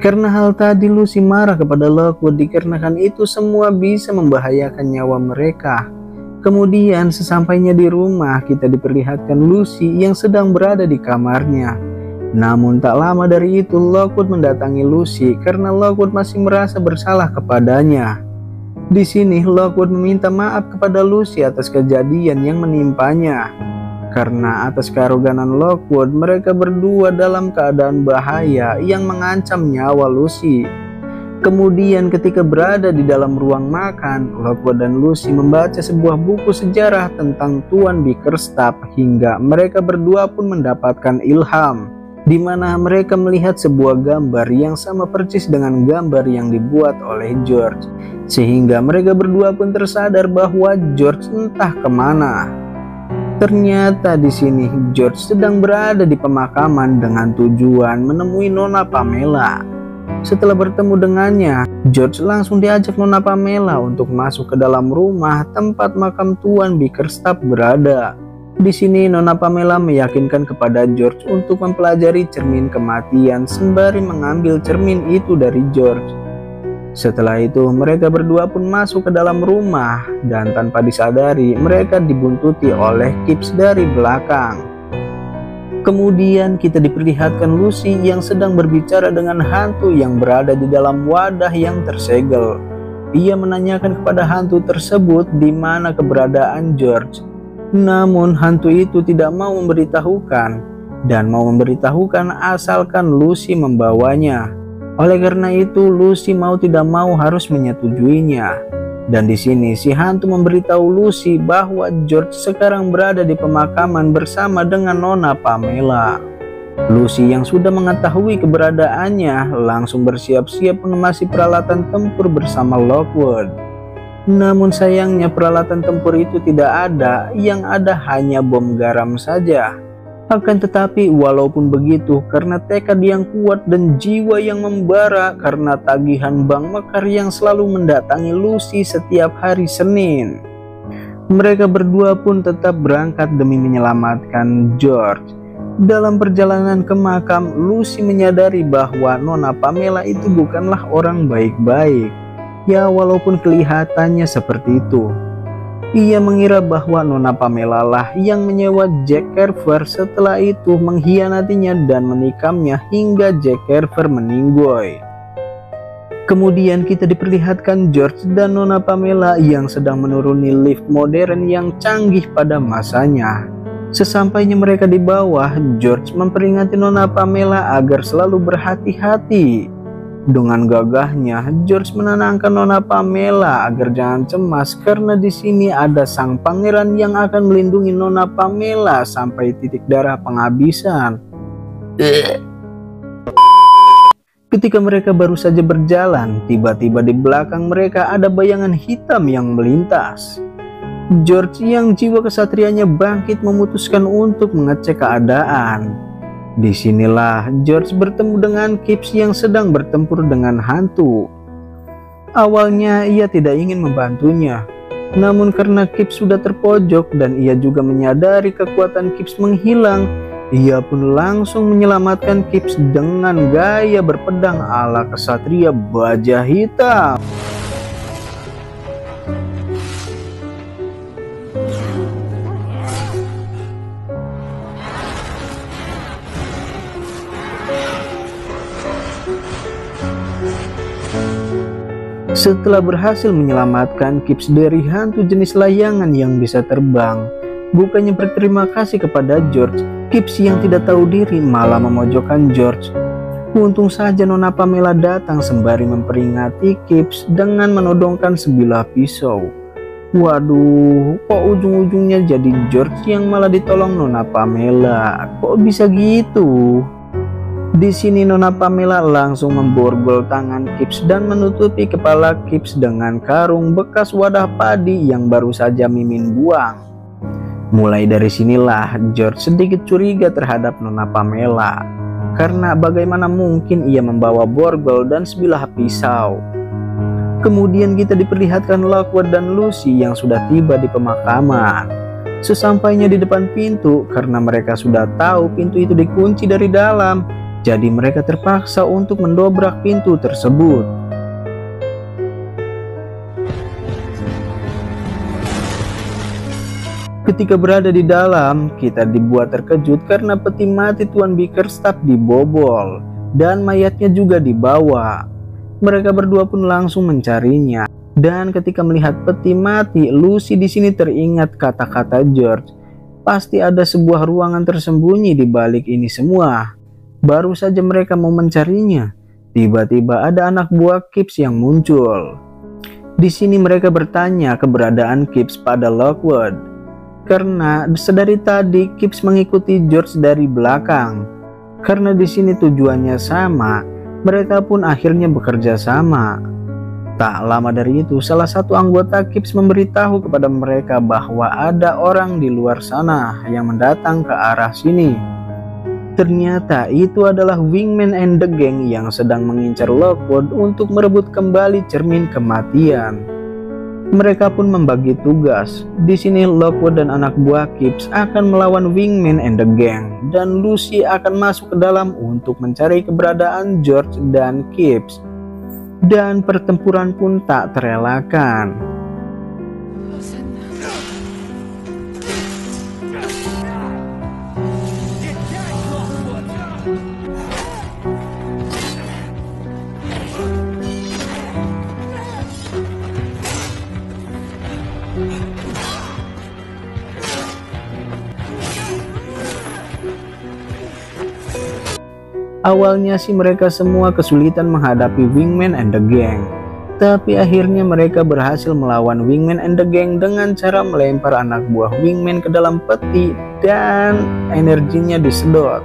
Karena hal tadi, Lucy marah kepada Lockwood dikarenakan itu semua bisa membahayakan nyawa mereka. Kemudian sesampainya di rumah, kita diperlihatkan Lucy yang sedang berada di kamarnya. Namun tak lama dari itu Lockwood mendatangi Lucy karena Lockwood masih merasa bersalah kepadanya. Di sini Lockwood meminta maaf kepada Lucy atas kejadian yang menimpanya. Karena atas kearoganan Lockwood, mereka berdua dalam keadaan bahaya yang mengancam nyawa Lucy. Kemudian ketika berada di dalam ruang makan, Lockwood dan Lucy membaca sebuah buku sejarah tentang Tuan Bickerstaff hingga mereka berdua pun mendapatkan ilham, di mana mereka melihat sebuah gambar yang sama persis dengan gambar yang dibuat oleh George. Sehingga mereka berdua pun tersadar bahwa George entah kemana. Ternyata di sini George sedang berada di pemakaman dengan tujuan menemui Nona Pamela. Setelah bertemu dengannya, George langsung diajak Nona Pamela untuk masuk ke dalam rumah tempat makam Tuan Bickerstaff berada. Di sini Nona Pamela meyakinkan kepada George untuk mempelajari cermin kematian sembari mengambil cermin itu dari George. Setelah itu mereka berdua pun masuk ke dalam rumah dan tanpa disadari mereka dibuntuti oleh Kipps dari belakang. Kemudian kita diperlihatkan Lucy yang sedang berbicara dengan hantu yang berada di dalam wadah yang tersegel. Ia menanyakan kepada hantu tersebut di mana keberadaan George. Namun hantu itu tidak mau memberitahukan dan mau memberitahukan asalkan Lucy membawanya. Oleh karena itu Lucy mau tidak mau harus menyetujuinya. Dan di sini si hantu memberitahu Lucy bahwa George sekarang berada di pemakaman bersama dengan Nona Pamela. Lucy yang sudah mengetahui keberadaannya langsung bersiap-siap mengemasi peralatan tempur bersama Lockwood. Namun sayangnya peralatan tempur itu tidak ada, yang ada hanya bom garam saja. Akan tetapi walaupun begitu, karena tekad yang kuat dan jiwa yang membara karena tagihan bank mekar yang selalu mendatangi Lucy setiap hari Senin, mereka berdua pun tetap berangkat demi menyelamatkan George. Dalam perjalanan ke makam, Lucy menyadari bahwa Nona Pamela itu bukanlah orang baik-baik. Ya, walaupun kelihatannya seperti itu. Ia mengira bahwa Nona Pamela lah yang menyewa Jack Carver, setelah itu mengkhianatinya dan menikamnya hingga Jack Carver meninggoy. Kemudian kita diperlihatkan George dan Nona Pamela yang sedang menuruni lift modern yang canggih pada masanya. Sesampainya mereka di bawah, George memperingati Nona Pamela agar selalu berhati-hati. Dengan gagahnya, George menenangkan Nona Pamela agar jangan cemas karena di sini ada sang pangeran yang akan melindungi Nona Pamela sampai titik darah penghabisan. Ketika mereka baru saja berjalan, tiba-tiba di belakang mereka ada bayangan hitam yang melintas. George yang jiwa kesatrianya bangkit memutuskan untuk mengecek keadaan. Disinilah George bertemu dengan Kipps yang sedang bertempur dengan hantu. Awalnya ia tidak ingin membantunya, namun karena Kipps sudah terpojok dan ia juga menyadari kekuatan Kipps menghilang, ia pun langsung menyelamatkan Kipps dengan gaya berpedang ala kesatria baja hitam. Setelah berhasil menyelamatkan Kipps dari hantu jenis layangan yang bisa terbang, bukannya berterima kasih kepada George, Kipps yang tidak tahu diri malah memojokkan George. Untung saja Nona Pamela datang sembari memperingati Kipps dengan menodongkan sebilah pisau. Waduh, kok ujung-ujungnya jadi George yang malah ditolong Nona Pamela? Kok bisa gitu? Di sini Nona Pamela langsung memborgol tangan Gibbs dan menutupi kepala Gibbs dengan karung bekas wadah padi yang baru saja Mimin buang. Mulai dari sinilah George sedikit curiga terhadap Nona Pamela, karena bagaimana mungkin ia membawa borgol dan sebilah pisau. Kemudian kita diperlihatkan Lockwood dan Lucy yang sudah tiba di pemakaman. Sesampainya di depan pintu, karena mereka sudah tahu pintu itu dikunci dari dalam, jadi mereka terpaksa untuk mendobrak pintu tersebut. Ketika berada di dalam, kita dibuat terkejut karena peti mati Tuan Bickerstaff dibobol dan mayatnya juga dibawa. Mereka berdua pun langsung mencarinya. Dan ketika melihat peti mati, Lucy di sini teringat kata-kata George. Pasti ada sebuah ruangan tersembunyi di balik ini semua. Baru saja mereka mau mencarinya, tiba-tiba ada anak buah Gibbs yang muncul. Di sini mereka bertanya keberadaan Gibbs pada Lockwood, karena sedari tadi Gibbs mengikuti George dari belakang. Karena di sini tujuannya sama, mereka pun akhirnya bekerja sama. Tak lama dari itu, salah satu anggota Gibbs memberitahu kepada mereka bahwa ada orang di luar sana yang mendatang ke arah sini. Ternyata itu adalah Wingman and the Gang yang sedang mengincar Lockwood untuk merebut kembali cermin kematian. Mereka pun membagi tugas. Di sini Lockwood dan anak buah Gibbs akan melawan Wingman and the Gang, dan Lucy akan masuk ke dalam untuk mencari keberadaan George dan Gibbs. Dan pertempuran pun tak terelakkan. Awalnya sih mereka semua kesulitan menghadapi Wingman and the Gang, tapi akhirnya mereka berhasil melawan Wingman and the Gang dengan cara melempar anak buah Wingman ke dalam peti dan energinya disedot.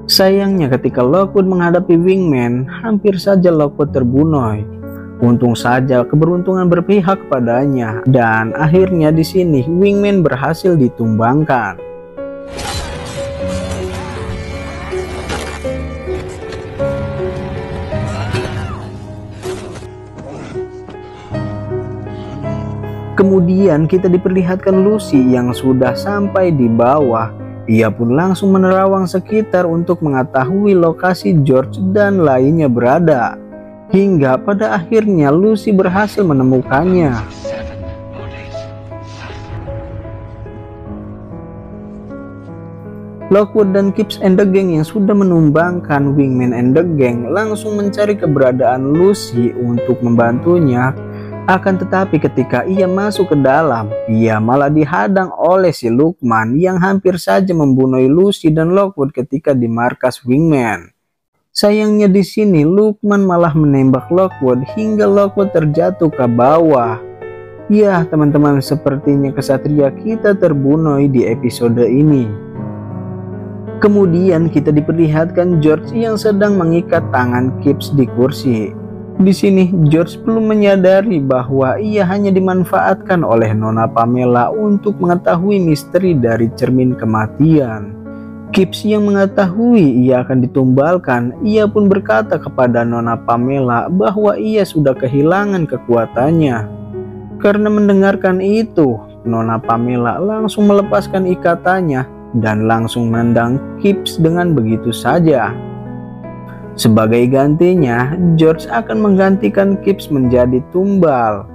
Sayangnya ketika Lockwood menghadapi Wingman, hampir saja Lockwood terbunuh. Untung saja keberuntungan berpihak padanya, dan akhirnya di sini Wingman berhasil ditumbangkan. Kemudian kita diperlihatkan Lucy yang sudah sampai di bawah. Ia pun langsung menerawang sekitar untuk mengetahui lokasi George dan lainnya berada. Hingga pada akhirnya Lucy berhasil menemukannya. Lockwood dan Gibbs and the Gang yang sudah menumbangkan Wingman and the Gang langsung mencari keberadaan Lucy untuk membantunya. Akan tetapi ketika ia masuk ke dalam, ia malah dihadang oleh si Lukman yang hampir saja membunuh Lucy dan Lockwood ketika di markas Wingman. Sayangnya di sini Lukman malah menembak Lockwood hingga Lockwood terjatuh ke bawah. Ya teman-teman, sepertinya kesatria kita terbunuh di episode ini. Kemudian kita diperlihatkan George yang sedang mengikat tangan Gibbs di kursi. Di sini George belum menyadari bahwa ia hanya dimanfaatkan oleh Nona Pamela untuk mengetahui misteri dari cermin kematian. Gibbs yang mengetahui ia akan ditumbalkan, ia pun berkata kepada Nona Pamela bahwa ia sudah kehilangan kekuatannya. Karena mendengarkan itu, Nona Pamela langsung melepaskan ikatannya dan langsung menendang Gibbs dengan begitu saja. Sebagai gantinya, George akan menggantikan Gibbs menjadi tumbal.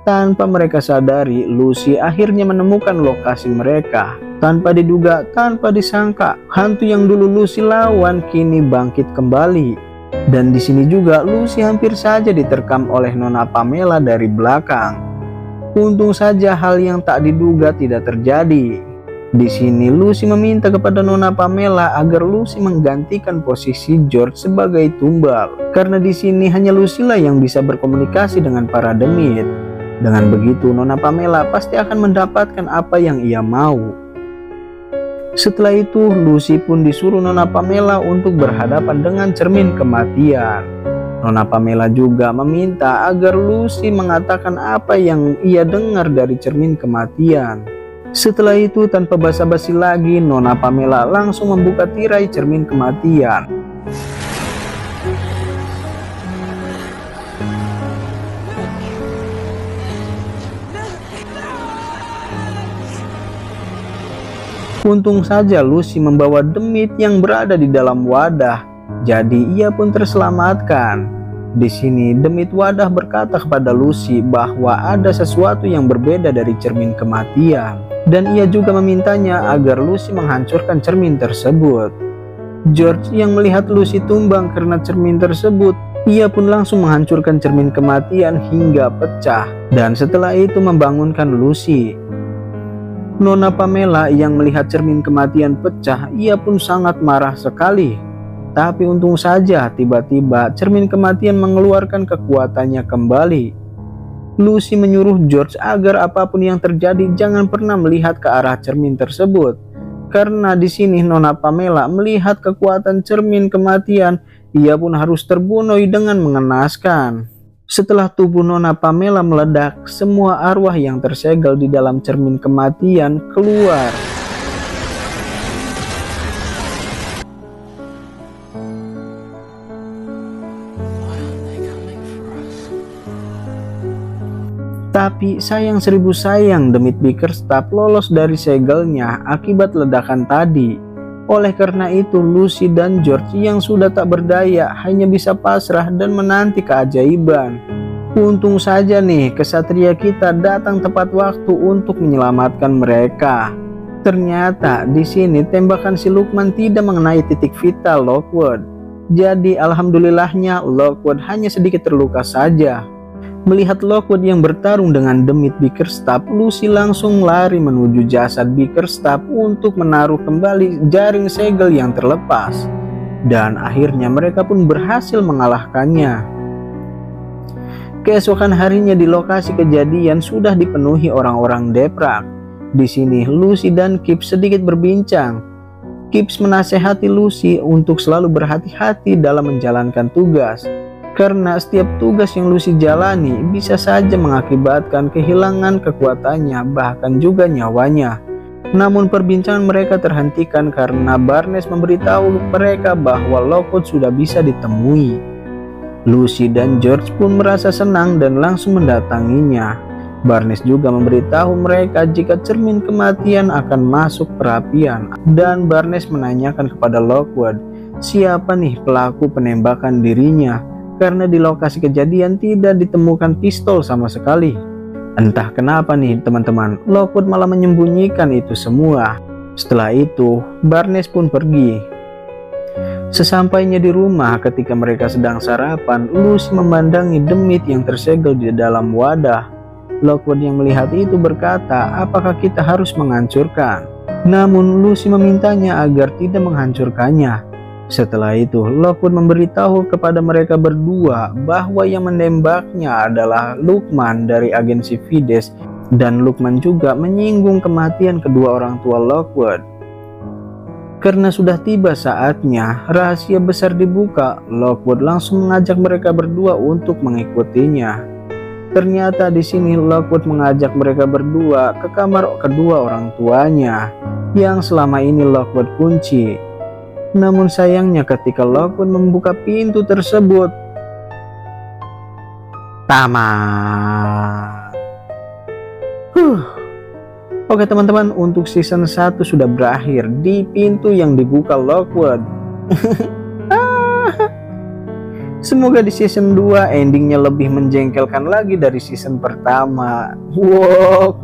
Tanpa mereka sadari, Lucy akhirnya menemukan lokasi mereka. Tanpa diduga, tanpa disangka, hantu yang dulu Lucy lawan kini bangkit kembali. Dan di sini juga Lucy hampir saja diterkam oleh Nona Pamela dari belakang. Untung saja hal yang tak diduga tidak terjadi. Di sini Lucy meminta kepada Nona Pamela agar Lucy menggantikan posisi George sebagai tumbal, karena di sini hanya Lucy lah yang bisa berkomunikasi dengan para demit. Dengan begitu Nona Pamela pasti akan mendapatkan apa yang ia mau. Setelah itu Lucy pun disuruh Nona Pamela untuk berhadapan dengan cermin kematian. Nona Pamela juga meminta agar Lucy mengatakan apa yang ia dengar dari cermin kematian. Setelah itu tanpa basa-basi lagi, Nona Pamela langsung membuka tirai cermin kematian. Untung saja Lucy membawa demit yang berada di dalam wadah, jadi ia pun terselamatkan. Di sini demit wadah berkata kepada Lucy bahwa ada sesuatu yang berbeda dari cermin kematian, dan ia juga memintanya agar Lucy menghancurkan cermin tersebut. George yang melihat Lucy tumbang karena cermin tersebut, ia pun langsung menghancurkan cermin kematian hingga pecah, dan setelah itu membangunkan Lucy. Nona Pamela yang melihat cermin kematian pecah, ia pun sangat marah sekali. Tapi untung saja tiba-tiba cermin kematian mengeluarkan kekuatannya kembali. Lucy menyuruh George agar apapun yang terjadi jangan pernah melihat ke arah cermin tersebut. Karena di sini Nona Pamela melihat kekuatan cermin kematian, ia pun harus terbunuh dengan mengenaskan. Setelah tubuh Nona Pamela meledak, semua arwah yang tersegel di dalam cermin kematian keluar. Tapi sayang seribu sayang, demit Bickerstaff lolos dari segelnya akibat ledakan tadi. Oleh karena itu Lucy dan George yang sudah tak berdaya hanya bisa pasrah dan menanti keajaiban. Untung saja nih kesatria kita datang tepat waktu untuk menyelamatkan mereka. Ternyata di sini tembakan si Luqman tidak mengenai titik vital Lockwood. Jadi alhamdulillahnya Lockwood hanya sedikit terluka saja. Melihat Lockwood yang bertarung dengan demit Bickerstaff, Lucy langsung lari menuju jasad Bickerstaff untuk menaruh kembali jaring segel yang terlepas. Dan akhirnya mereka pun berhasil mengalahkannya. Keesokan harinya di lokasi kejadian sudah dipenuhi orang-orang Deprak. Di sini Lucy dan Kip sedikit berbincang. Kip menasehati Lucy untuk selalu berhati-hati dalam menjalankan tugas. Karena setiap tugas yang Lucy jalani bisa saja mengakibatkan kehilangan kekuatannya, bahkan juga nyawanya. Namun perbincangan mereka terhentikan karena Barnes memberitahu mereka bahwa Lockwood sudah bisa ditemui. Lucy dan George pun merasa senang dan langsung mendatanginya. Barnes juga memberitahu mereka jika cermin kematian akan masuk perapian, dan Barnes menanyakan kepada Lockwood siapa nih pelaku penembakan dirinya. Karena di lokasi kejadian tidak ditemukan pistol sama sekali. Entah kenapa nih teman-teman, Lockwood malah menyembunyikan itu semua. Setelah itu, Barnes pun pergi. Sesampainya di rumah ketika mereka sedang sarapan, Lucy memandangi demit yang tersegel di dalam wadah. Lockwood yang melihat itu berkata, apakah kita harus menghancurkan? Namun Lucy memintanya agar tidak menghancurkannya. Setelah itu, Lockwood memberitahu kepada mereka berdua bahwa yang menembaknya adalah Luqman dari agensi Fides, dan Luqman juga menyinggung kematian kedua orang tua Lockwood. Karena sudah tiba saatnya rahasia besar dibuka, Lockwood langsung mengajak mereka berdua untuk mengikutinya. Ternyata di sini Lockwood mengajak mereka berdua ke kamar kedua orang tuanya yang selama ini Lockwood kunci. Namun sayangnya ketika Lockwood membuka pintu tersebut, tamat. Oke teman-teman, untuk season 1 sudah berakhir di pintu yang dibuka Lockwood. Semoga di season 2 endingnya lebih menjengkelkan lagi dari season pertama. Wow.